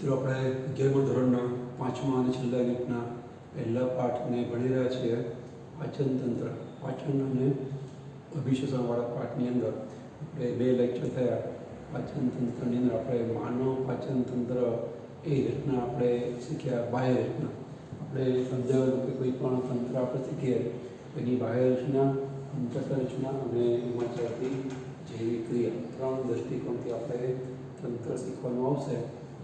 મિત્રો આપણે 11મા ધોરણના 5મા અને છેલ્લા યુનિટના પહેલા પાઠને ભણી રહ્યા છીએ. પાચન તંત્ર, પાચન અને અભિશોષણવાળા પાઠની અંદર આપણે 2 લેક્ચર થયા. પાચન તંત્રની અંદર આપણે માનવ પાચન તંત્ર એ રીતના આપણે શીખ્યા. બાહ્ય રચના આપણે સમજાવેલું કે કોઈ પણ તંત્ર આપણે શીખીએ એની બાહ્ય રચના, અંતર રચના અને એમાં ચાલતી જૈવિક ક્રિયા 3 દૃષ્ટિકોણથી આપણે તંત્ર શીખવાનું આવશે.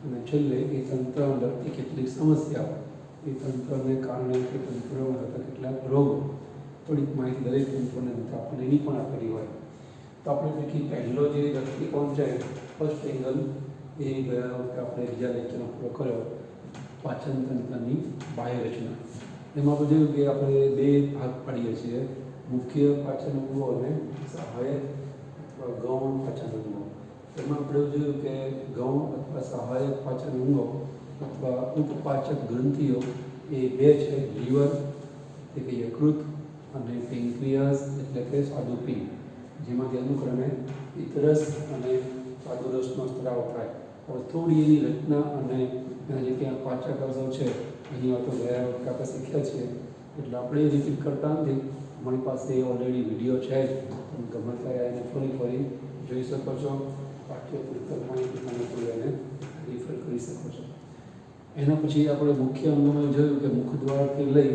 અને છેલ્લે એ તંત્રને લગતી કેટલીક સમસ્યાઓ, એ તંત્રને કારણે કે તંત્રમાં થતા કેટલાક રોગો, થોડીક માહિતી દરેક તંત્રોને આપણને એની પણ આપેલી હોય. તો આપણે પૈકી પહેલો જે દૃષ્ટિકોણ છે, ફર્સ્ટ એંગલ, એ ગયા વખતે આપણે બીજા લેક્ચરમાં પૂરો કર્યો, પાચન તંત્રની બાહ્ય રચના. એમાં આપણે જોયું કે આપણે 2 ભાગ પાડીએ છીએ, મુખ્ય પાચન અંગો અને સહાયક અથવા ગૌણ પાચન અંગો. એમાં આપણે જોયું કે ગૌણ અથવા સહાયક પાચન અંગો અથવા ઉપપાચક ગ્રંથિઓ એ 2 છે, લીવર એટલે કે યકૃત અને પેન્ક્રિયાસ એટલે કે સ્વાદુપિંડ, જેમાંથી અનુક્રમે પિત્તરસ અને સ્વાદુરસનો સ્ત્રાવ થાય. હવે થોડી એની રચના અને એના જે ત્યાં પાચકાંશો છે એની વાતો ગયા વખતે આપણે શીખ્યા છીએ, એટલે આપણે એ રિપીટ કરતા નથી. અમારી પાસે ઓલરેડી વિડીયો છે જ, તમે ગમે ત્યારે એને ફરી જોઈ શકો છો. પાઠ્યપુસ્તકમાં તમે કોઈ એને રિફર કરી શકો છો. એના પછી આપણે મુખ્ય અંગોમાં જોયું કે મુખદ્વારથી લઈ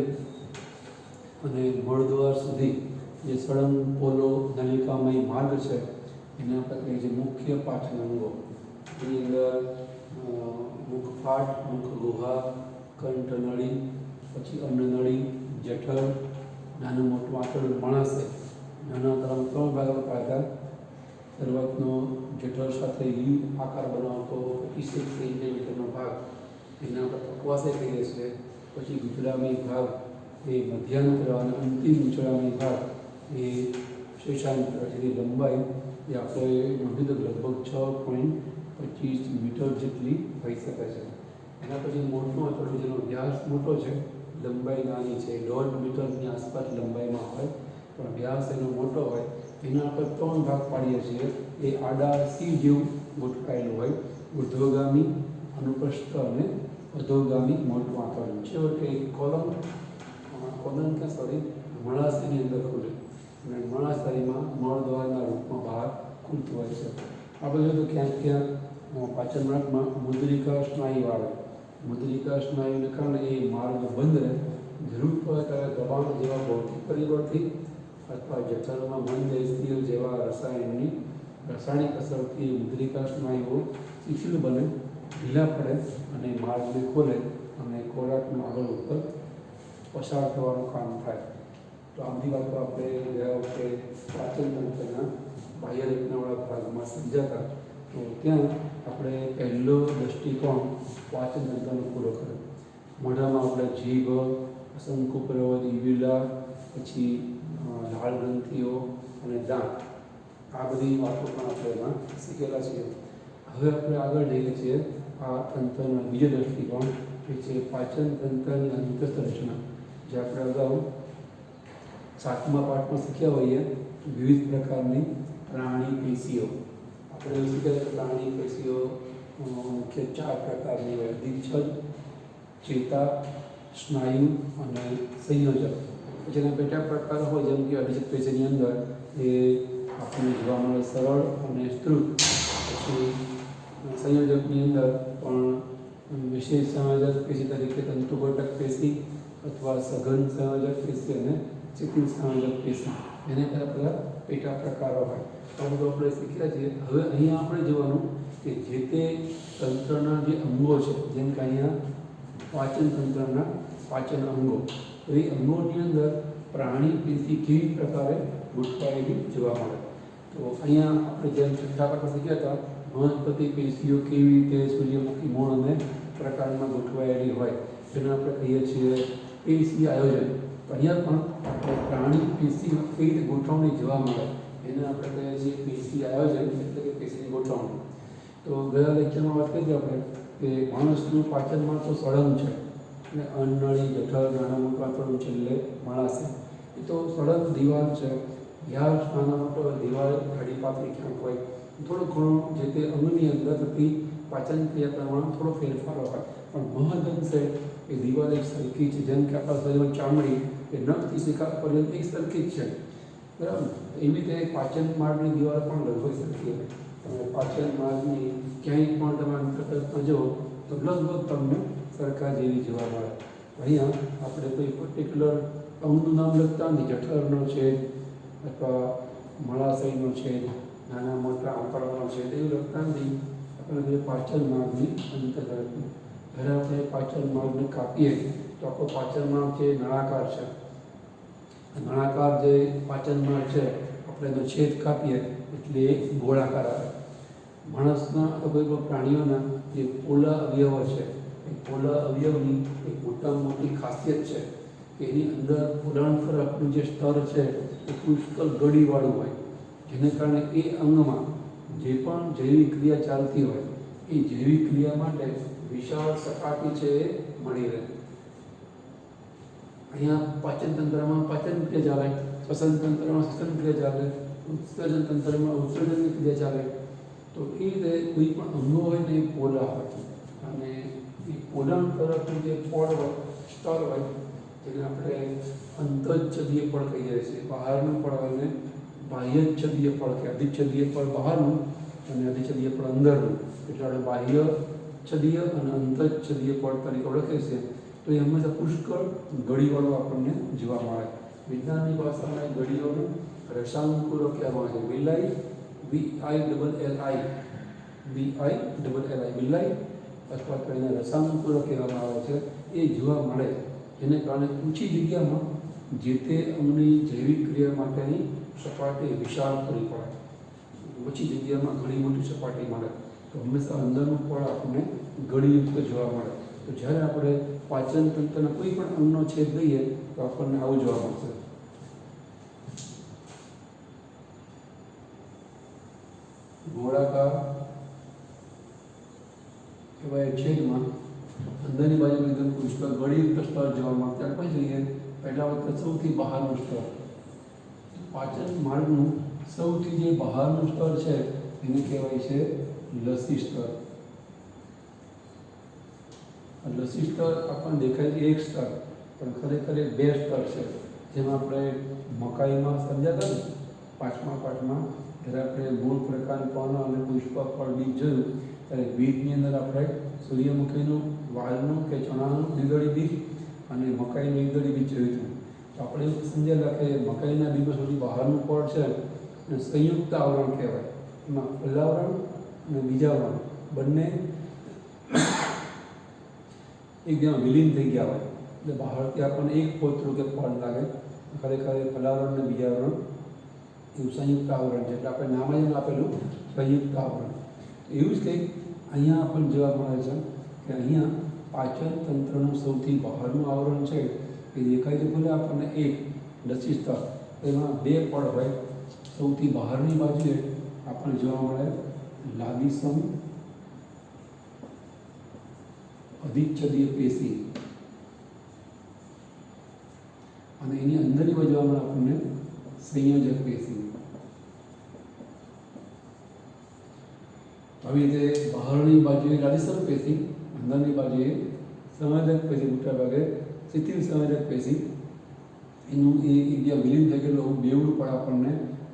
અને મળદ્વાર સુધી જે સળંગ પોલો નલિકામય માર્ગ છે એને આપણે કહીએ છીએ મુખ્ય પાચન અંગો. એની અંદર મુખફાટ, મુખગુહા, કંઠનળી, પછી અન્નનળી, જઠર, નાનું મોટું આંતરડું, મળાશય. નાના આંતરડામાં 3 ભાગમાં પાડતા. શરૂઆતનો જઠર સાથે યુ આકાર બનાવતો 25 સેન્ટીમીટરનો ભાગ એને આપણે પક્વાશય કહીએ છીએ. પછી ગુચડામય ભાગ એ મધ્યાંતર અને અંતિમ ગુચડામય ભાગ એ શેષાંતર, જેની લંબાઈ એ આપણે નોંધી તો લગભગ 6.25 મીટર જેટલી હોઈ શકે છે. એના પછી મોટું આંતરડું, જેનો વ્યાસ મોટો છે, લંબાઈ નાની છે, 1.5 મીટરની આસપાસ લંબાઈમાં હોય, પણ વ્યાસ એનો મોટો હોય. એના આપણે 3 ભાગ પાડીએ છીએ. એ આડા સી જેવું ગોઠવાયેલું હોય, ઉર્ધ્વગામી, અનુપ્રસ્થ અને અધોગામી મોટું આંતરડું. છેવટે કોલમ મળાશયની અંદર ખુલે અને મળાશયમાં મળદ્વારના રૂપમાં બહાર ખુલતું હોય છે. આપણે જોઈએ તો ક્યાંક પાચન માર્ગમાં મુદ્રિકા સ્નાયુ આવે. મુદ્રિકા સ્નાયુને કારણે એ માર્ગ બંધ રહે. જરૂર પડે ત્યારે દબાણ જેવા ભૌતિક પરિબળથી અથવા જઠરમાં મંદ સ્થિર જેવા રાસાયણિક અસરથી મુદ્રિકા સ્નાયુઓ શિથિલ બને, ઢીલા પડે અને માર્ગને ખોલે અને ખોરાકનું આગળ ઉપર પસાર થવાનું કામ થાય. તો આ બધી વાતો આપણે ગયા વખતે પાચન તંત્રના બાહ્ય રચનાવાળા ભાગમાં સમજાતા. તો ત્યાં આપણે પહેલો દૃષ્ટિકોણ પાચન તંત્રનો પૂરો કર્યો. મોઢામાં આપણે જીભ, શંકુપ્રવદ, યુવિલા, પછી લાળ ગ્રંથિઓ અને દાંત, આ બધી વાતો પણ આપણે એમાં શીખેલા છીએ. હવે આપણે આગળ જઈએ છીએ આ તંત્રનો બીજો દૃષ્ટિકોણ, કે છે પાચન તંત્રની અંતસ્થ રચના. જે આપણે અગાઉ 7મા પાઠમાં શીખ્યા હોઈએ, વિવિધ પ્રકારની પ્રાણી પેશીઓ. આપણે એવું શીખ્યા કે પ્રાણી પેશીઓ મુખ્ય 4 પ્રકારની હોય: અધિચ્છદ, ચેતા, સ્નાયુ અને સંયોજક. જેના પેટા પ્રકાર હોય, જેમ કે અધિચ્છદ પેશીની અંદર એ આપણને જોવા મળે સરળ અને સ્ત્રુત. પછી સંયોજકની અંદર પણ વિશેષ સંયોજક પેશી તરીકે તંતુઘટક પેશી અથવા સઘન સંયોજક પેશી અને શિથિલ સંયોજક પેશી, એને બધા પેટા પ્રકારો હોય. તો બધું આપણે શીખ્યા છીએ. હવે અહીંયા આપણે જોવાનું કે જે તે તંત્રના જે અંગો છે, જેમ કે અહીંયા પાચન તંત્રના પાચન અંગો, તો એ અંગોની અંદર પ્રાણી પેશી કેવી પ્રકારે ગોઠવાયેલી જોવા મળે. તો અહીંયા આપણે જેમ છઠ્ઠા પાઠમાં શીખ્યા હતા, વનસ્પતિ પેશીઓ કેવી રીતે સૂર્યમુખી મૂળ અને પ્રકારમાં ગોઠવાયેલી હોય, જેને આપણે કહીએ છીએ પેશી આયોજન. તો અહીંયા પણ આપણે પ્રાણી પેશી કેવી રીતે ગોઠવણી જોવા મળે એને આપણે કહીએ છીએ પેશી આયોજન, એટલે કે પેશીની ગોઠવણી. તો ગયા લેક્ચરમાં વાત કરી આપણે કે માણસનું પાચનમાં તો સળંગ છે, અને અન્નનળી, જઠર, નાના મોટા આંતરડું, છેલ્લે મળાશય. એ તો સળંગ દિવાલ છે. વ્યાસ નાના મોટો દિવાલ આડી પાતળી ક્યાંક હોય, થોડું ઘણું જે તે અંગની અંદર થતી પાચન ક્રિયા પ્રમાણે થોડો ફેરફાર હોય, પણ મહદઅંશે એ દિવાલ એક સરખી છે. જેમ કે આપણા શરીરમાં ચામડી એ નખથી શિખા પર્યંત એક સરખી જ છે, બરાબર. એવી રીતે પાચન માર્ગની દિવાલ પણ લગભગ સરખી હોય. તમે પાચન માર્ગની ક્યાંય પણ તમે અંતર કરતા જુઓ તો લગભગ તમને સરખા જેવી જોવા મળે. અહીંયા આપણે કોઈ પર્ટિક્યુલર અંગનું નામ લખતા નથી, જઠરનો છેદ અથવા મળાશયનો છેદ, નાના મોટા આંકડાનો છેદ એવું લખતા નથી. આપણે પાચન માર્ગની અંતર્ગત જ્યારે આપણે પાચન માર્ગને કાપીએ તો આખો પાચન માર્ગ જે નળાકાર છે, નળાકાર જે પાચન માર્ગ છે આપણે એનો છેદ કાપીએ એટલે ગોળાકાર આવે. માણસના અથવા કોઈ પણ પ્રાણીઓના જે પોલા અવયવો છે એ પોલા અવયવની એક મોટામાં મોટી ખાસિયત છે કે એની અંદર પોલાણ ફરકનું જે સ્તર છે એ પુષ્કળ ગળીવાળું હોય, જેને કારણે એ અંગમાં જે પણ જૈવિક ક્રિયા ચાલતી હોય એ જૈવિક ક્રિયા માટે વિશાળ સપાટી છે એ મળી રહે. અહીંયા પાચન તંત્રમાં પાચન ક્રિયા ચાલે, શ્વસન તંત્રમાં શ્વસન ક્રિયા ચાલે, ઉત્સર્જન તંત્રમાં ઉત્સર્જનની ક્રિયા ચાલે. તો એ રીતે કોઈ પણ અંગો હોય ને એ પોલા હોય, અને એ પોલાણ તરફનું જે પડ હોય, સ્તર હોય, જેને આપણે અંતઃછદીય પડ કહીએ છીએ. બહારનું પડ હોય ને બાહ્યછદીય પડ કે અધિચ્છદીય પડ બહારનું અને અધિચ્છદીય પડ અંદરનું, એટલે આપણે બાહ્ય છદીય અને અંતઃછદીય પડ તરીકે ઓળખે છે. તો એ હંમેશા પુષ્કળ ગળીવાળો આપણને જોવા મળે. વિજ્ઞાનની ભાષામાં એ ગળીઓને રસાનુકૂલો કહેવામાં આવે છે. વિલાઈ, VILLI વિલાઈ અથવા તો એને રસાનુકૂલો કહેવામાં આવે છે. એ જોવા મળે, જેને કારણે ઊંચી જગ્યામાં જે તે અંગની જૈવિક ક્રિયા માટેની સપાટી વિશાળ કરવી પડે. ઓછી જગ્યામાં ઘણી મોટી સપાટી મળે તો હંમેશા અંદરનું પડ આપણને ગળીયુક્ત જોવા મળે. તો જ્યારે આપણે પાચન તંત્રના કોઈ પણ અંગનો છેદ લઈએ તો આપણને આવું જોવા મળશે. ગોળાકાર એવા છેદમાં અંદરની બાજુ એકદમ પુષ્કળ ગળીયુક્ત સ્તર જોવા મળે. ત્યાર પછી જોઈએ પહેલા વખત સૌથી બહારનું સ્તર. પાચન માર્ગનું સૌથી જે બહારનું સ્તર છે એને કહેવાય છે લસી સ્તર. લસી સ્તર આપણને દેખાય છે એક સ્તર, પણ ખરેખર એ બે સ્તર છે. જેમાં આપણે મકાઈમાં સમજાતા ને પાંચમા પાઠમાં જ્યારે આપણે મૂળ પ્રકાંડ પર્ણ અને પુષ્પ ફળ બીજ જોયું ત્યારે બીજની અંદર આપણે સૂર્યમુખીનું, વાલનું કે ચણાનું દ્વિદળી બીજ અને મકાઈનું એકદળી બીજ જોયું હતું. તો આપણે એવું સમજેલા કે મકાઈના બીજમાં સૌથી બહારનું પડ છે અને સંયુક્ત આવરણ કહેવાય. એમાં ફલાવરણ અને બીજાવરણ બંને એકદમ વિલીન થઈ ગયા હોય, એટલે બહારથી આપણને એક પોતરું કે પડ લાગે, ખરેખર ફલાવરણ અને બીજાવરણ એવું સંયુક્ત આવરણ છે. એટલે આપણે નામ જ આપેલું સંયુક્ત આવરણ. એવું જ કંઈક અહીંયા આપણને જોવા મળે છે કે અહીંયા પાચન તંત્રનું સૌથી બહારનું આવરણ છે એ દેખાય છે. ભલે આપણને એક લસી સ્તર એમાં બે પડ હોય. સૌથી બહારની બાજુએ આપણને જોવા મળે લાગીસમ અધિચ્છદીય પેશી, અને એની અંદરની બાજુ જોવા મળે આપણને સંયોજક પેશી. આવી રીતે બહારની બાજુએ લાગીસમ પેશી, અંદરની બાજુએ સંવેદક પેશી, મોટા ભાગે શિથિલ સંવેદક પેશી. એનું એ જ્યાં વિલીન થઈ ગયેલું બેવડું પણ આપણને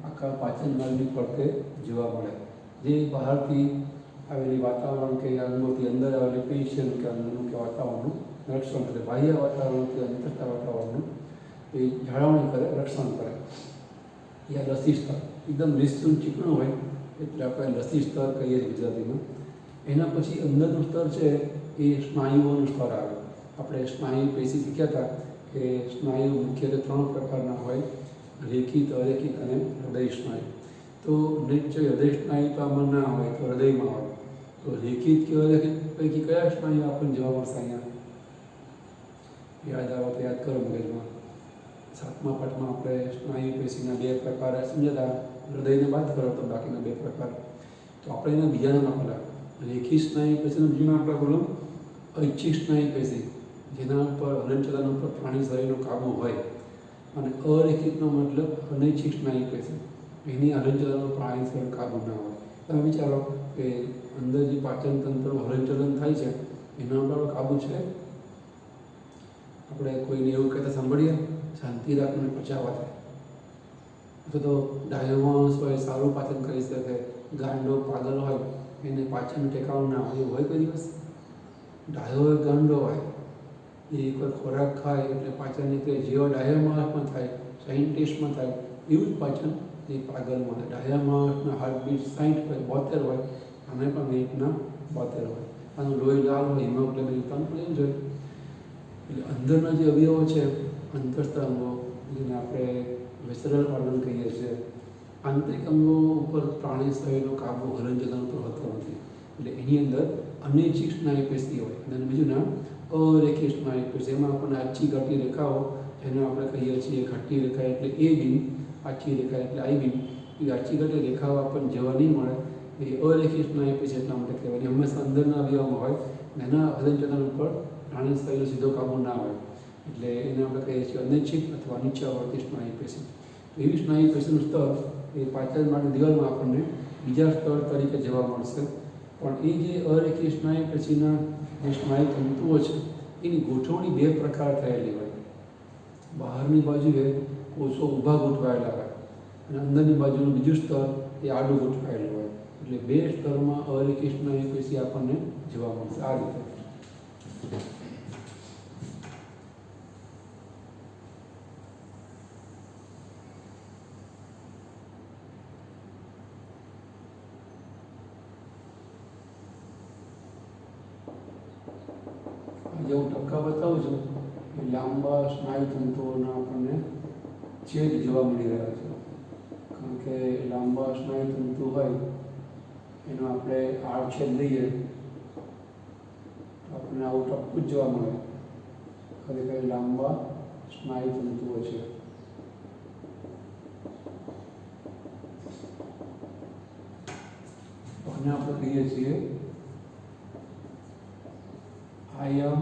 આખા પાચન માર્ગની ફરતે જોવા મળે. જે બહારથી આવેલી વાતાવરણ કે અંગોથી અંદર આવેલી પેશીનું કે અંદરનું કે વાતાવરણનું રક્ષણ કરે, બાહ્ય વાતાવરણ કે અંતરતા વાતાવરણનું એ જાળવણી કરે, રક્ષણ કરે. યા લસી સ્તર એકદમ નિસ્તુન ચીકણું હોય એટલે આપણે લસી સ્તર કહીએ ગુજરાતીમાં. એના પછી અંદરનું સ્તર છે એ સ્નાયુઓનું સ્તર આવે. આપણે સ્નાયુ પેશી શીખ્યા હતા કે સ્નાયુ મુખ્યત્વે 3 પ્રકારના હોય: રેખિત, અરેખિત અને હૃદય સ્નાયુ. તો નિશ્ચય હૃદય સ્નાયુ તો આમાં ના હોય તો હૃદયમાં હોય. તો રેખિત કે અરેખિત પૈકી કયા સ્નાયુ આપણને જોવા મળશે? અહીંયા યાદ આવે તો યાદ કરો મગજમાં. 7મા પાઠમાં આપણે સ્નાયુ પેશીના 2 પ્રકાર સમજ્યા. હૃદયને બાદ કરો તો બાકીના 2 પ્રકાર. તો આપણે એના બીજા નામ આપેલા. રેખિત સ્નાયુ પેશીનું બીજું નામ આપણે બોલું ઐચ્છિક સ્નાયુ પેશી, જેના ઉપર હલનચલન ઉપર પ્રાણી શરીરનો કાબુ હોય. અને અરેખિતનો મતલબ અનૈચ્છિક સ્નાયુ પેશી, એની હલનચલન ઉપર પ્રાણી શરીર કાબુ ના હોય. તમે વિચારો કે અંદર જે પાચન તંત્રનું હલનચલન થાય છે એના પર કાબુ છે. આપણે કોઈને એવું કહેતા સાંભળીએ, શાંતિ રાખીને પચાવવા થાય, અથવા તો ડાયો માણસ હોય સારું પાચન કરી શકે, ગાંડો પાગલ હોય એને પાચન ટેકાવું ના હોય, એવું હોય કોઈ દિવસ? ડાયો હોય ગાંડો હોય એ એકવાર ખોરાક ખાય એટલે પાચન નીકળે. જેવા ડાયા માણસમાં થાય, સાયન્ટિસ્ટમાં થાય એવું જ પાચન એ પાગલમાં થાય. ડાયા માણસના હાર્ટબીટ 60 હોય, 72 હોય, આને પણ વેટના 72 હોય. આનું લોહી લાલ હોય, હિમોગ્લોબિન ઉત્પન્ન પણ એવું જોઈએ. એટલે અંદરના જે અવયવો છે, અંતસ્થ અંગો, જેને આપણે વિસરલ ઓર્ગન કહીએ છીએ, આંતરિક અંગો ઉપર પ્રાણી શરીરનો કાબુ હલનચલન પર હોતો નથી. એટલે એની અંદર અનૈચ્છિક સ્નાયુપેશી હોય અને બીજું નામ અરેખીય સ્નાયુપેશી. એમાં આપણને આછી ઘાટી રેખાઓ, જેને આપણે કહીએ છીએ ઘાટી રેખા એટલે એ બીમ, આછી રેખા એટલે આઈ બીમ, એ આછી ઘાટી રેખાઓ આપણને જોવા નહીં મળે. એ અરેખીય સ્નાયુપેશી એટલા માટે કહેવાય. હંમેશા અંદરના અવયવમાં હોય અને એના હલનચલન ઉપર પ્રાણી શરીરનો સીધો કાબુ ના હોય, એટલે એને આપણે કહીએ છીએ અનૈચ્છિક અથવા અનિચ્છાવર્તી સ્નાયુપેશી. એવી સ્નાયુપેશીનું સ્તર એ પાચન માટે દિવાલમાં આપણને બીજા સ્તર તરીકે જોવા મળશે. પણ એ જે અરેખીય સ્નાયુપેશીના જે સ્નાયુ તંતુઓ છે એની ગોઠવણી બે પ્રકાર થયેલી હોય. બહારની બાજુએ કોષો ઊભા ગોઠવાયેલા હોય અને અંદરની બાજુનું બીજું સ્તર એ આડું ગોઠવાયેલું હોય. એટલે બે સ્તરમાં અરેખીય સ્નાયુપેશી આપણને જોવા મળશે આ રીતે. જે હું ટપકા બતાવું છું એ લાંબા સ્નાયુ તંતુઓના આપણને છેદ જોવા મળી રહ્યા છે. કારણ કે લાંબા સ્નાયુ તંતુ હોય એનો આપણે આડછેદ લઈએ તો આપણને આવું ટપકું જ જોવા મળે. ખરેખર લાંબા સ્નાયુ તંતુઓ છે. અને આપણે કહીએ છીએ આયમ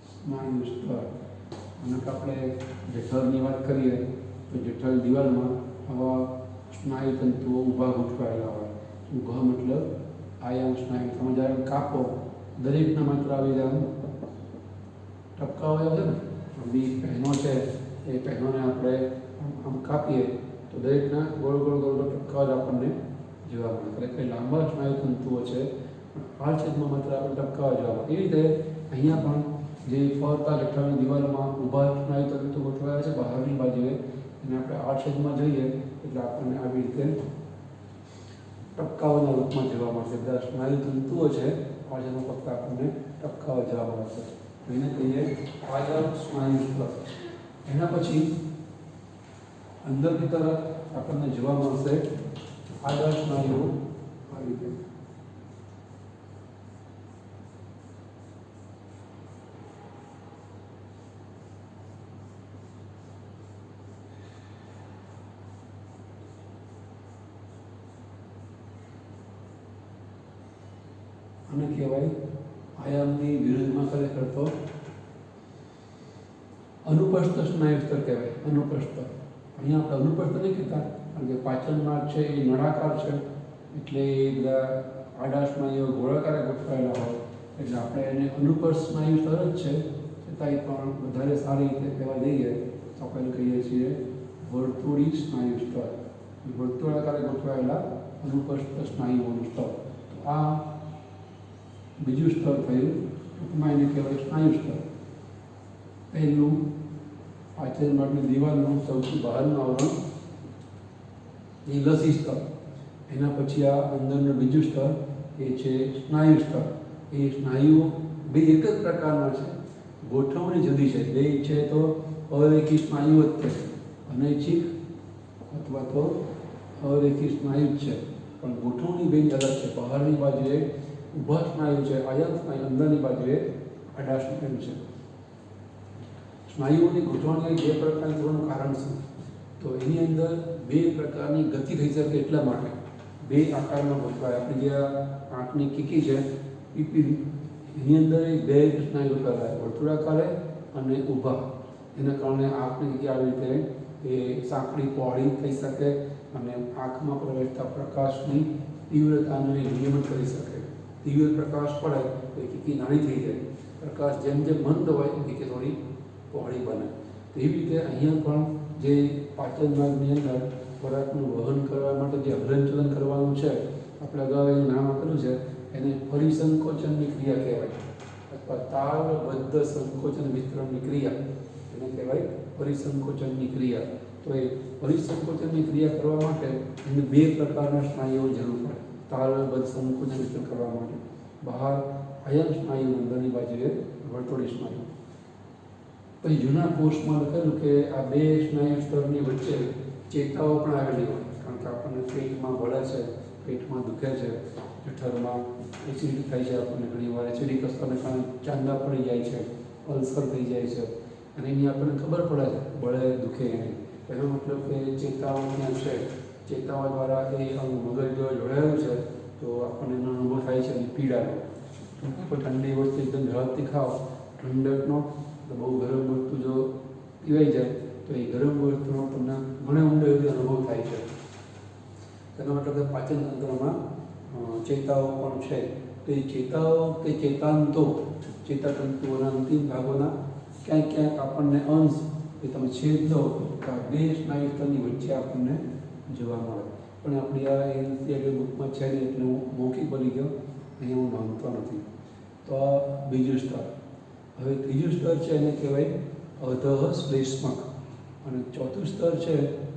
સ્નાયુ સ્તર. અને આપણે જઠરની વાત કરીએ તો જઠર દિવાલમાં આવા સ્નાયુ તંતુઓ ઊભા ગોઠવાયેલા હોય. ઊભા મતલબ આયામ સ્નાયુ. તમે જ્યારે કાપો દરેકના માત્ર આવી જાય ટપકા હોય છે ને, બી પહેનો છે એ પહેનોને આપણે આમ કાપીએ તો દરેકના ગોળ ગોળ ગોળ ગોળ ટપકા જ આપણને જોવા મળે. ખરેખર લાંબા સ્નાયુ તંતુઓ છે, આડછેદમાં માત્ર આપણે ટપકા જોવા મળે. એ રીતે અહીંયા પણ જે ફરતા જઠરની દિવાલમાં ઊભા સ્નાયુ તંતુ ગોઠવાયા છે બહારની બાજુએ, એને આપણે આડછેદમાં જોઈએ એટલે આપણને આવી રીતે ટપકાઓના રૂપમાં જોવા મળશે. બધા સ્નાયુ તંતુઓ છે આડછેદમાં ફક્ત આપણને ટપકાઓ જોવા મળશે. એને કહીએ આયમ સ્નાયુ સ્તર. એના પછી અંદરની તરફ આપણને જોવા મળશે આડા સ્નાયુઓ આ રીતે. આને કહેવાય આયામની વિરુદ્ધમાં ખરેખર તો અનુપસ્થ સ્નાયુ સ્તર કહેવાય. અનુપસ્થ. અહીંયા આપણે અનુપસ્થ નહીં કહેતા કારણ કે પાચન માર્ગ છે એ નળાકાર છે એટલે એ બધા આડા સ્નાયુઓ ગોળાકારે ગોઠવાયેલા હોય એટલે આપણે એને અનુપસ્થ સ્નાયુ સ્તર જ છે, છતાંય પણ વધારે સારી રીતે કહેવા જઈએ તો આપણે કહીએ છીએ વર્તુળી સ્નાયુ સ્તર. વર્તુળાકારે ગોઠવાયેલા અનુપસ્થ સ્નાયુઓનું સ્તર. આ બીજું સ્તર થયું. ટૂંકમાં એને કહેવાય સ્નાયુ સ્તર. પહેલું પાચન માર્ગની દિવાલનું સૌથી બહારનું આવરણ એ લસી સ્તર. એના પછી આ અંદરનું બીજું સ્તર એ છે સ્નાયુ સ્તર. એ સ્નાયુઓ બે એક જ પ્રકારના છે, ગોઠવણી જુદી છે. બે છે તો અરેખી સ્નાયુ જ છે, અનૈચ્છિક અથવા તો અરેખી સ્નાયુ જ છે, પણ ગોઠવણી બે અલગ છે. બહારની બાજુએ ઊભા સ્નાયુ છે આયમ સ્નાયુ, અંદરની બાજુએ આડા સ્નાયુ છે. સ્નાયુઓની ગોઠવણી બે પ્રકારની થવાનું કારણ શું? તો એની અંદર બે પ્રકારની ગતિ થઈ શકે એટલા માટે બે આકારમાં ગોઠવાય. આપણી જે આંખની કીકી છે પીપી, એની અંદર બે સ્નાયુ ગોઠવાય, વર્તુળાકારે અને ઊભા. એના કારણે આંખની કીકી આવી રીતે એ સાંકડી પહોળી થઈ શકે અને આંખમાં પ્રવેશતા પ્રકાશની તીવ્રતાનું એ નિયમન કરી શકે. તીવ્ર પ્રકાશ પડે તો એ કીકી નાની થઈ જાય, પ્રકાશ જેમ જેમ મંદ હોય એ કીકી થોડી પહોળી બને. તો એવી રીતે અહીંયા પણ જે પાચન માર્ગની અંદર ખોરાકનું વહન કરવા માટે જે હલનચલન કરવાનું છે, આપણે અગાઉ એનું નામ આપેલું છે, એને પરિસંકોચનની ક્રિયા કહેવાય અથવા તાલબદ્ધ સંકોચન વિસ્તરણની ક્રિયા એને કહેવાય પરિસંકોચનની ક્રિયા. તો એ પરિસંકોચનની ક્રિયા કરવા માટે એને બે પ્રકારના સ્નાયુઓ જરૂર પડે. તાલબદ્ધ સંકોચન વિસ્તરણ કરવા માટે બહાર આયન સ્નાયુ, અંદરની બાજુએ વર્તુળી સ્નાયુ. પછી જૂના કોષમાં લખેલું કે આ બે સ્નાયુ સ્તરની વચ્ચે ચેતાઓ પણ આવેલી હોય, કારણ કે આપણને પેટમાં બળે છે, પેટમાં દુખે છે, જઠરમાં એસિડિટી થાય છે, આપણને ઘણી વાર એસિડિક અસરને કારણે ચાંદા પડી જાય છે, અલ્સર થઈ જાય છે, અને એની આપણને ખબર પડે છે બળે દુખે એની. એનો મતલબ કે ચેતાઓ ત્યાં છે, ચેતાઓ દ્વારા એ મગજ જો જોડાયેલું છે તો આપણને એનો અનુભવ થાય છે પીડાનો. કોઈ ઠંડી વસ્તુ એકદમ ઝડપથી ખાઓ, ઠંડકનો, તો બહુ ગરમ વસ્તુ જો પીવાઈ જાય તો એ ગરમ વસ્તુનો તમને ઘણો ઊંડો એવો અનુભવ થાય છે. તેનો મતલબ કે પાચન તંત્રમાં ચેતાઓ પણ છે. તો એ ચેતાઓ કે ચેતાંતો, ચેતાતંતુઓના અંતિમ ભાગોના ક્યાંક ક્યાંક આપણને અંશ એ તમે છેદ દો તો આ બે સ્નાયુ સ્તરની વચ્ચે આપણને જોવા મળે. પણ આપણી આ એનસીઆરટી બુકમાં છે ને એટલે હું મૌખિક બોલી ગયો, અહીંયા હું માનતો નથી. તો આ બીજું સ્તર. હવે ત્રીજું સ્તર છે એને કહેવાય અધઃ શ્લેષ્મક, અને ચોથું સ્તર છે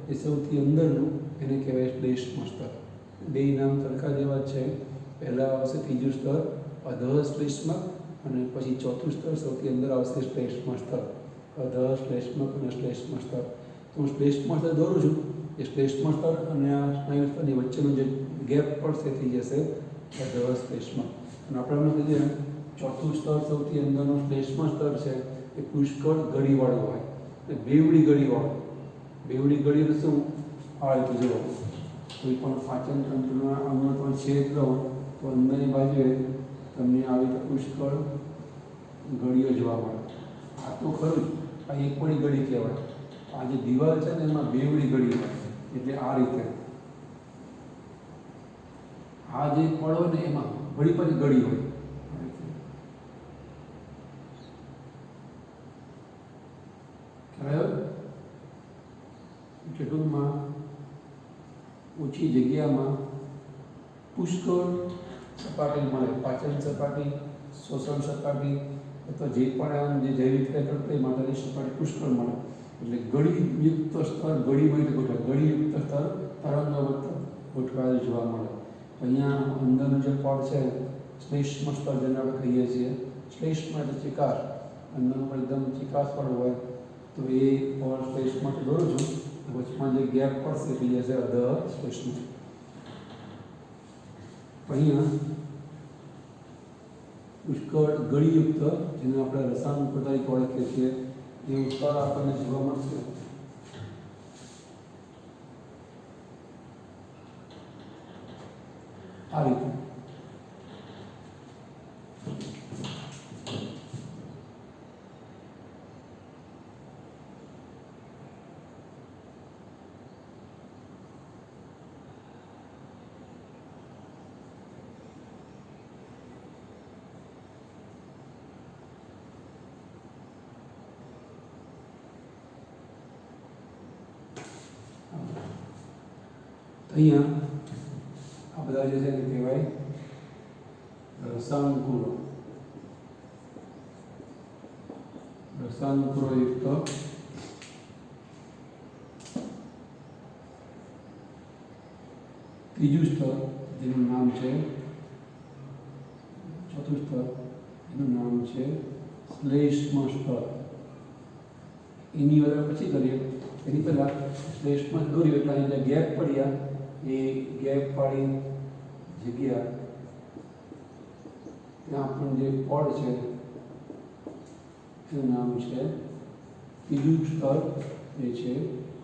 એ સૌથી અંદરનું, એને કહેવાય શ્લેષ્મ સ્તર. બે નામ સરખા જેવા છે. પહેલાં આવશે ત્રીજું સ્તર અધઃ શ્લેષ્મક, અને પછી ચોથું સ્તર સૌથી અંદર આવશે શ્લેષ્મ સ્તર. અધઃ શ્લેષ્મક અને શ્લેષ્મ સ્તર. તો હું શ્લેષ્મ સ્તર દોરું છું, એ શ્લેષ્મ સ્તર અને આ સ્નાયુ સ્તરની વચ્ચેનો જે ગેપ પડશે થઈ જશે અધઃ શ્લેષ્મક. અને આપણે એમને કહીએ ચોથું સ્તર સૌથી અંદરનું શ્લેષ્મ સ્તર છે એ પુષ્કળ ગળીવાળું હોય, બેવડી ગળીવાળું. બેવડી ગળી એટલે શું? આ રીતે જુઓ, કોઈ પણ પાચન તંત્રના અંગનો પણ છેદ લો તો અંદરની બાજુએ તમને આવી રીતે પુષ્કળ ગળીઓ જોવા મળે. આ તો ખરું જ, આ એકવડી ગળી કહેવાય. આ જે દિવાલ છે ને એમાં બેવડી ગળી હોય, એટલે આ રીતે આ જે પડ હોય ને એમાં વળી પછી ગળી હોય. ટૂંકમાં ઓછી જગ્યામાં પુષ્કળ સપાટી મળે. પાચન સપાટી, શોષણ સપાટી અથવા જે પણ આમ જે જૈવિક ક્રિયા કરતો એ માટેની સપાટી પુષ્કળ મળે. એટલે ગળીયુક્ત સ્તર ગળીમાં રીતે ગોઠવાય, ગળીયુક્ત સ્તર તરંગવત ગોઠવાયેલું જોવા મળે. અહીંયા અંદરનું જે પડ છે શ્લેષ્મ સ્તર જેને આપણે કહીએ છીએ, શ્લેષ્મ એટલે ચિકાસ, અંદરનું પણ એકદમ ચિકાસવાળું હોય, તો એ પડ શ્લેષ્મથી દોરું છું. વચમાં જે ગેપ પડશે એ જશે અધઃ શ્લેષ્મ. અહીંયા પુષ્કળ ગળીયુક્ત, જેને આપણે રસાયણ તરીકે ઓળખીએ છીએ, એ સ્તર આપણને જોવા મળશે. આ રીતે અહીંયા આ બધા જે છે એને કહેવાય રસાનુકૂળ, રસાનુકૂળયુક્ત ત્રીજું સ્તર જેનું નામ છે, ચોથું સ્તર એનું નામ છે શ્લેષ્મ સ્તર. એની વાત પછી કરીએ. એની પહેલાં શ્લેષ્મ દોર્યું એટલે અહીંયા ગેપ પડ્યા, એ ગેપ વાળી જગ્યા ત્યાં પણ જે પડ છે એનું નામ છે ત્રીજું સ્તર, એ છે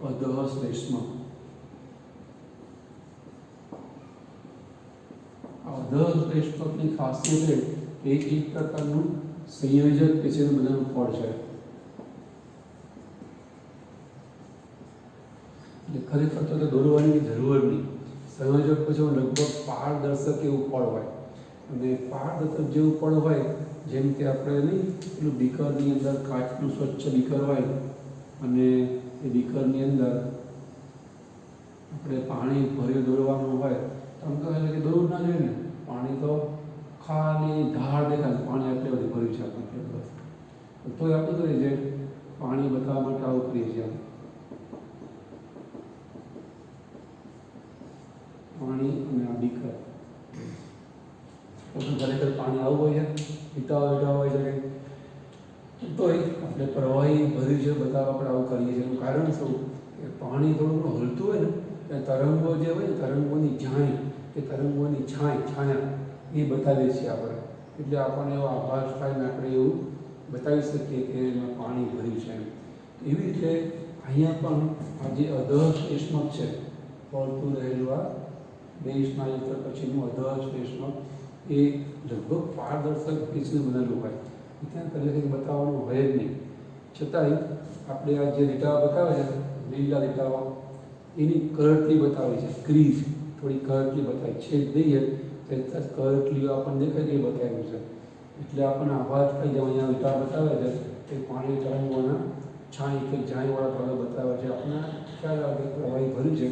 અધઃ શ્લેષ્મ. અધઃ શ્લેષ્મકની ખાસિયત એ એક પ્રકારનું સંયોજક પેશીનું બધાનું પડ છે. એટલે ખરેખર તો દોરવાની જરૂર નહીં. સંયોજક પછી લગભગ પારદર્શક એવું પડ હોય, અને પારદર્શક જેવું પડ હોય જેમ કે આપણે નહીં પેલું બીકરની અંદર કાચનું સ્વચ્છ બીકર હોય અને એ બીકરની અંદર આપણે પાણી ભરી દોરવાનું હોય તો આમ તો એટલે કે દોરવું ના જોઈએ ને. પાણી તો ખાલી ધાર દેખાય, પાણી આટલી બધી ભર્યું છે આપણે બસ. તો આપણે કરીએ છીએ પાણી બતાવવા માટે આવું કરીએ છીએ. પાણી અને આ બીકર તો ખરેખર પાણી આવું હોય છે, વીટાવા હોય છે તોય આપણે પ્રવાહી ભર્યું છે બતાવવા આપણે આવું કરીએ છીએ. એનું કારણ શું કે પાણી થોડું ઘણું હલતું હોય ને એટલે તરંગો જે હોય ને તરંગોની જાણી કે તરંગોની છાયા એ બતાવીએ છીએ આપણે. એટલે આપણને એવો આભાસ થાય ને આપણે એવું બતાવી શકીએ કે એમાં પાણી ભર્યું છે. એવી રીતે અહીંયા પણ આ જે અધર શ્લેષ્મક છે, ફરતું રહેલું આ 2 સ્નાયુત્ર પછીનું અધર શ્લેષ્મક એ લગભગ પારદર્શક પીસનું બનેલું હોય. ત્યાં ખરેખર બતાવવાનું હોય જ નહીં. છતાંય આપણે આ જે લીટાઓ બતાવે છે લીલા લીટાઓ એની કરટલી બતાવે છે, ક્રીઝ થોડી કરટલી બતાવી છે દઈએ તો કરટલીઓ આપણને દેખાય એ બતાવ્યું છે. એટલે આપણને આભાસ થઈ જાય અહીંયા લીટા બતાવે છે એ પાણી તરંગોના છાંય કે જાયવાળા ભાગો બતાવે છે. આપણને ખ્યાલ આવે કે પ્રવાહી ભર્યું છે.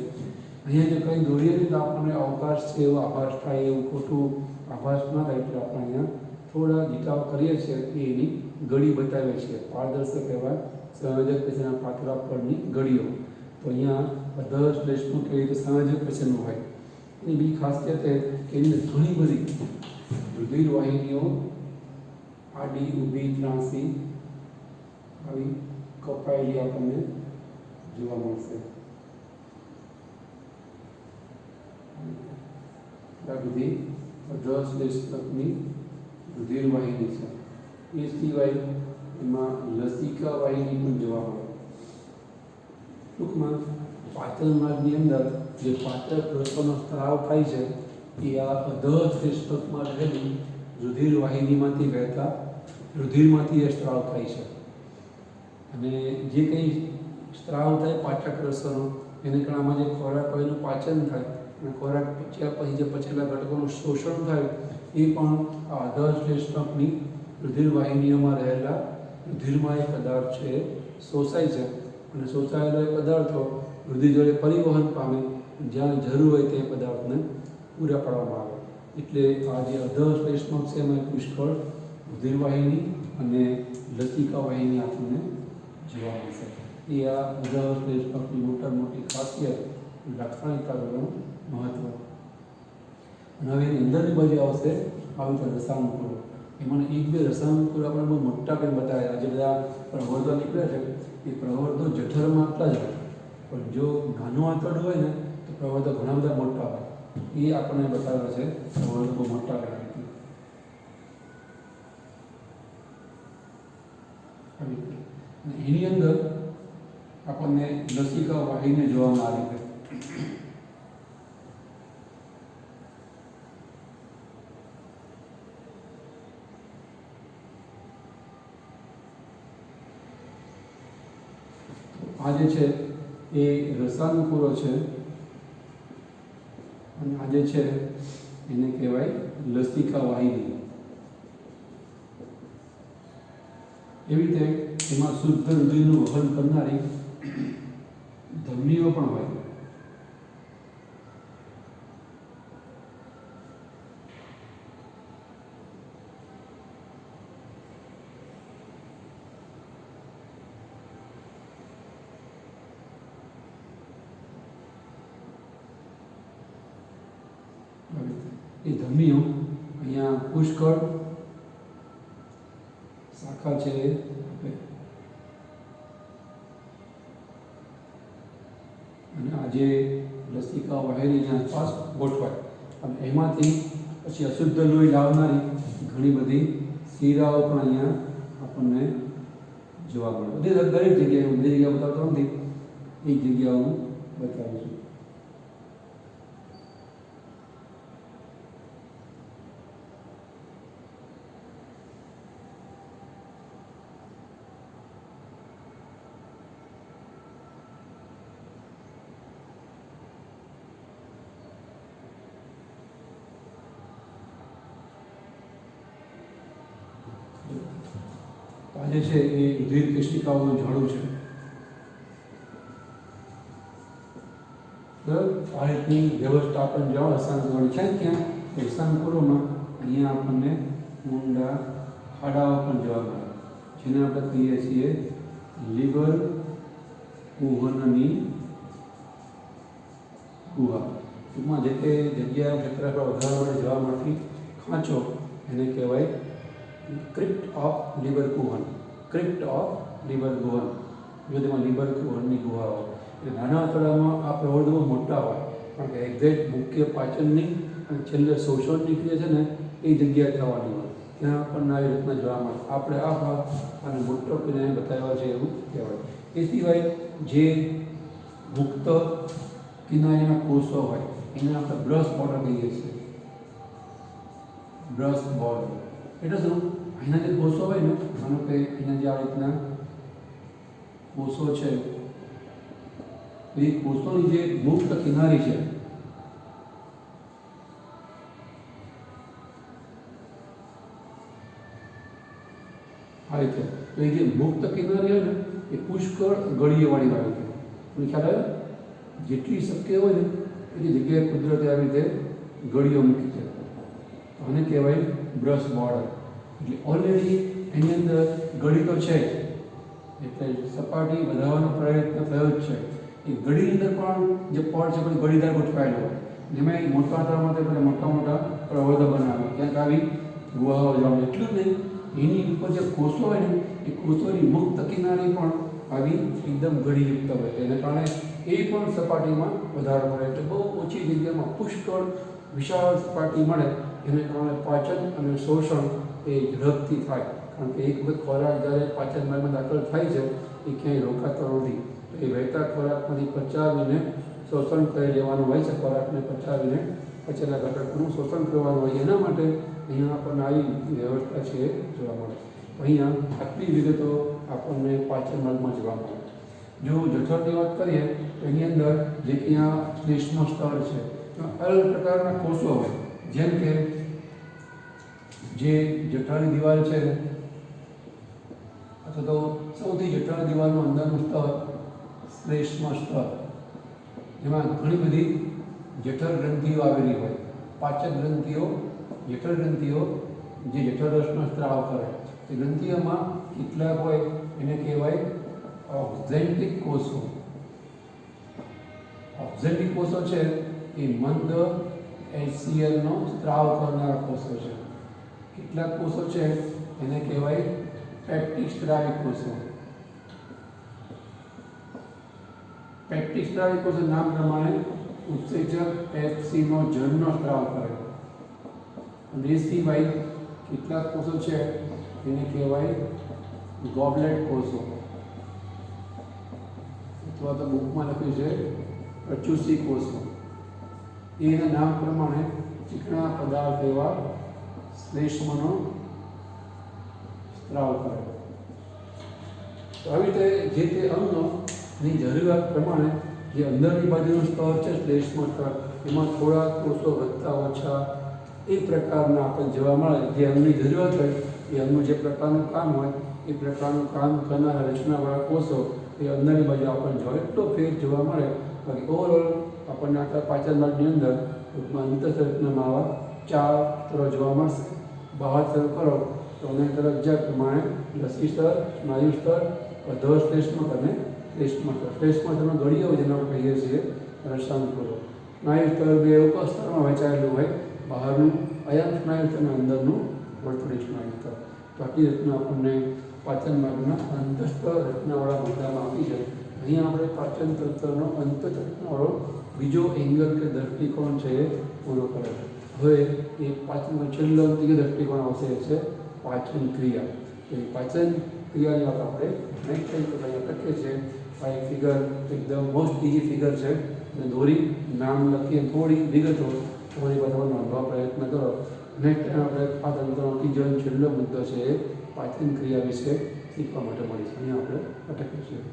અહીંયા જે કંઈ દોરીએ નહીં તો આપણને અવકાશ છે એવો આભાસ થાય, એવું ખોટું આભાસ ના થાય. એટલે આપણે અહીંયા થોડા લીટાઓ કરીએ છીએ કે એની ગળી બતાવે છે, પારદર્શક એવા સંયોજક પેશીના પાતળા પરની ગળીઓ. તો અહીંયા અધર શ્લેષ્મક કેવી રીતે સંયોજક પેશીનું હોય. એની બીજી ખાસિયત એ કે એની ઘણી બધી રુધિર વાહિનીઓ આડી ઊભી ત્રાંસી આવી કપાયેલી આપણને જોવા મળશે. આ બધી અધર શ્લેષ્મકની રુધિર વાહિની છે. એ સિવાય એમાં લસિકા વાહિની પણ જોવા મળે. ટૂંકમાં પાચન માર્ગની અંદર જે પાચક રસોનો સ્ત્રાવ થાય છે એ આ અધર શ્લેષ્મકમાં રહેલી રુધિર વાહિનીમાંથી વહેતા રુધિરમાંથી એ સ્ત્રાવ થાય છે. અને જે કંઈ સ્ત્રાવ થાય પાચક રસોનો એને કારણે આમાં જે ખોરાક હોય એનું પાચન થાય અને ખોરાક પચ્યા પછી જે પચેલા ઘટકોનું શોષણ થાય એ પણ આ અધર શ્લેષ્મકની રુધિર વાહિનીઓમાં રહેલા રુધિરમાં એ પદાર્થ છે શોષાય છે. અને શોષાયેલો એ પદાર્થો રુધિર જોડે પરિવહન પામે, જ્યાં જરૂર હોય તે પદાર્થને પૂરા પાડવામાં આવે. એટલે આ જે અધર શ્લેષ્મક છે એમાં પુષ્કળ રુધિર વાહિની અને લસિકા વાહિની આપણને જોવા મળશે. એ આ અધર શ્લેષ્મકની મોટી ખાસિયત, લાક્ષણિકતાનું મહત્વ. અને હવે એની અંદરની બાજુ આવશે આવી તો રસાનુકૂળો. એમાં 1-2 રસાનુકૂળ આપણે બહુ મોટા કરીને બતાવ્યા. જે બધા પ્રવર્ધો નીકળ્યા છે એ પ્રવર્ધો જઠરમાં આટલા જ હોય, પણ જો નાનું આંતરડું હોય ને તો પ્રવર્ધો ઘણા બધા મોટા હોય. એ આપણને બતાવે છે પ્રવર્ધો બહુ મોટા કરાવી. એની અંદર આપણને લસિકા વાહિની જોવામાં આવી છે. આ જે છે એ રસાનુકૂળો છે અને આ જે છે એને કહેવાય લસિકા વાહિની. એવી રીતે એમાં શુદ્ધ રુધિરનું વહન કરનારી ધમનીઓ પણ હોય. એ ધમનીઓ અહીંયા પુષ્કળ શાખા છે અને આ જે લસિકા વાહિનીની આસપાસ ગોઠવાય. અને એમાંથી પછી અશુદ્ધ લોહી લાવનારી ઘણી બધી શિરાઓ પણ અહીંયા આપણને જોવા મળે. દરેક જગ્યાએ હું બધી જગ્યા બતાવતો નથી, એક જગ્યા હું બતાવું છું. આ જે છે એ રુધિર કેશિકાઓનું જાડું છે. આ રીતની વ્યવસ્થા આપણને જોવા અસાંકળોની ક્યાં અસાંકળોમાં અહીંયા આપણને ઊંડા ખાડાઓ પણ જોવા મળે, જેને આપણે કહીએ છીએ લીવર કુહનની ગુહા. ટૂંકમાં જે તે જગ્યા ક્ષેત્ર પર વધારે જોવા મળતી ખાંચો એને કહેવાય ક્રિપ્ટ ઓફ લીવર કુહન. ક્રિપ્ટ ઓફ લીવર કુહન, જો તેમાં લીવર કુહનની ગુહા હોય. એટલે નાના તળાવમાં આ પ્રવર્ધો મોટા હોય, કારણ કે એક્ઝેક્ટ મુખ્ય પાચનની અને છેલ્લે શોષણની ક્રિયા છે ને એ જગ્યાએ થવાની હોય, ત્યાં આપણને આવી રીતના જોવા મળે. આપણે આ ભાગ અને મોટો કરીને બતાવ્યા છે એવું કહેવાય. એ સિવાય જે મુક્ત કિનારીના કોષો હોય એને આપણે બ્રશ બોર્ડર કહીએ છીએ. બ્રશ બોર્ડર એટલે શું? અહીંના જે કોષો હોય ને, માનો કે અહીંના જે આ રીતના કોષો છે, એ કોષોની જે મુક્ત કિનારી છે આ રીતે, તો એ જે મુક્ત કિનારી હોય ને એ પુષ્કળ ગળીઓવાળી હોય છે. તમને ખ્યાલ આવે? જેટલી શક્ય હોય ને એટલી જગ્યાએ કુદરતે આવી રીતે ગળીઓ મૂકી છે. આને કહેવાય બ્રશ બોર્ડર. એટલે ઓલરેડી એની અંદર ગળી તો છે જ, એટલે સપાટી વધારવાનો પ્રયત્ન થયો જ છે. એ ગળીની અંદર પણ જે પડ છે પછી ગળીદાર ગોઠવાયેલો હોય, જેમાં મોટા આંતરડામાં તે મોટા મોટા પ્રવર્ધો બનાવે, ક્યાંક આવી ગુહાઓ જોવા મળે. એટલું જ નહીં, એની ઉપર જે કોષો હોય ને એ કોષોની મુક્ત કિનારી પણ આવી એકદમ ગળીયુક્ત હોય. એને કારણે એ પણ સપાટીમાં વધારો મળે. એટલે બહુ ઓછી જગ્યામાં પુષ્કળ વિશાળ સપાટી મળે. એને કારણે પાચન અને શોષણ એ ઝડપથી થાય, કારણ કે એક વખત ખોરાક જ્યારે પાચન માર્ગમાં દાખલ થાય છે એ ક્યાંય રોકાતો નથી. એ વહેતા ખોરાકમાંથી પચાવીને શોષણ કરી લેવાનું હોય છે. ખોરાકને પચાવીને પચેલા ઘટકોનું શોષણ કરવાનું હોય. એના માટે અહીંયા આપણને આવી વ્યવસ્થા છે એ જોવા મળે. અહીંયા આટલી વિગતો આપણને પાચન માર્ગમાં જોવા મળે. જો જઠરની વાત કરીએ તો એની અંદર જે ત્યાં શ્લેષ્મા સ્તર છે, અલગ પ્રકારના કોષો હોય. જેમ કે જે જઠરની દિવાલ છે અથવા તો સૌથી જઠરની દિવાલનું અંદરનું સ્તર શ્લેષ્મા સ્તર, જેમાં ઘણી બધી જઠર ગ્રંથિઓ આવેલી હોય. પાચક ગ્રંથિઓ, જઠર ગ્રંથિઓ જે જઠરરસનો સ્ત્રાવ કરે. તે ગ્રંથિઓમાં કેટલાક હોય એને કહેવાય ઓક્ઝેન્ટિક કોષો. ઓક્ઝેન્ટિક કોષો છે એ મંદ HCl નો સ્ત્રાવ કરનારા કોષો છે. કેટલાક કોષો છે એને કહેવાય પેપ્ટિક સ્ત્રાવિક કોષો. પેપ્ટિક સ્ત્રાવિક કોષો નામ પ્રમાણે ઉત્સેચક પેપ્સીનો જળનો સ્ત્રાવ કરે. અને એ સિવાય કેટલાક કોષો છે એને કહેવાય ગોબલેટ કોષો, અથવા તો બુકમાં લખ્યું છે પ્રચુસી કોષો. એના નામ પ્રમાણે ચીકણા પદાર્થ એવા શ્લેષ્મનો સ્ત્રાવ કરે. તો આવી રીતે જે તે અંગની જરૂરિયાત પ્રમાણે જે અંદરની બાજુનું સ્તર છે શ્લેષ્મ સ્તર, એમાં થોડા કોષો વધતા ઓછા એ પ્રકારના આપણને જોવા મળે. જે અંગની જરૂરિયાત હોય એ અંગનું જે પ્રકારનું કામ હોય એ પ્રકારનું કામ કરનારા રચનાવાળા કોષો એ અંદરની બાજુ આપણને જોવા એટલો ફેર જોવા મળે. બાકી ઓવરઓલ આપણને આખા પાચન માર્ગની અંદર અંતઃરચનામાં આવા 4 સ્તરો જોવા મળશે. બહાર શરૂ કરો તો અને તરફ જ્યાં પ્રમાણે લસી સ્તર, સ્નાયુ સ્તર, અધઃશ્લેષ્મક અને શ્લેષ્મ સ્તર. શ્લેષ્મ સ્તરમાં ગળીઓ હોય જેને આપણે કહીએ છીએ રસાંકુરો. સ્નાયુ સ્તર 2 ઉપસ્તરમાં વહેંચાયેલું હોય, બહારનું અયન સ્નાયુ સ્તર અને અંદરનું વર્તુળી સ્નાયુ સ્તર. તો આટલી રીતના આપણને પાચન માર્ગના અંતસ્તર રચનાવાળા મુદ્દામાં આપી છે. અહીંયા આપણે પાચન તંત્રનો અંતરચનાવાળો બીજો એંગલ કે દૃષ્ટિકોણ છે એ પૂરો કરે છે. હવે એ પાચનમાં છેલ્લો અંતિમ દૃષ્ટિકોણ આવશે છે પાચન ક્રિયા. તો એ પાચન ક્રિયાની વાત આપણે નેક્સ્ટ ટાઈમ તો અહીંયા લખીએ છીએ. આ એક ફિગર એકદમ મોસ્ટ ઇઝી ફિગર છે અને દોરી નામ લખીએ થોડી વિગતો તમારી પાસે નોંધવા પ્રયત્ન કરો. નેક્સ્ટ ટાઈમ આપણે આ તંત્રનો ત્રીજો છેલ્લો મુદ્દો છે એ પાચન ક્રિયા વિશે શીખવા માટે મળીશું. અહીંયા આપણે અટકીએ છીએ.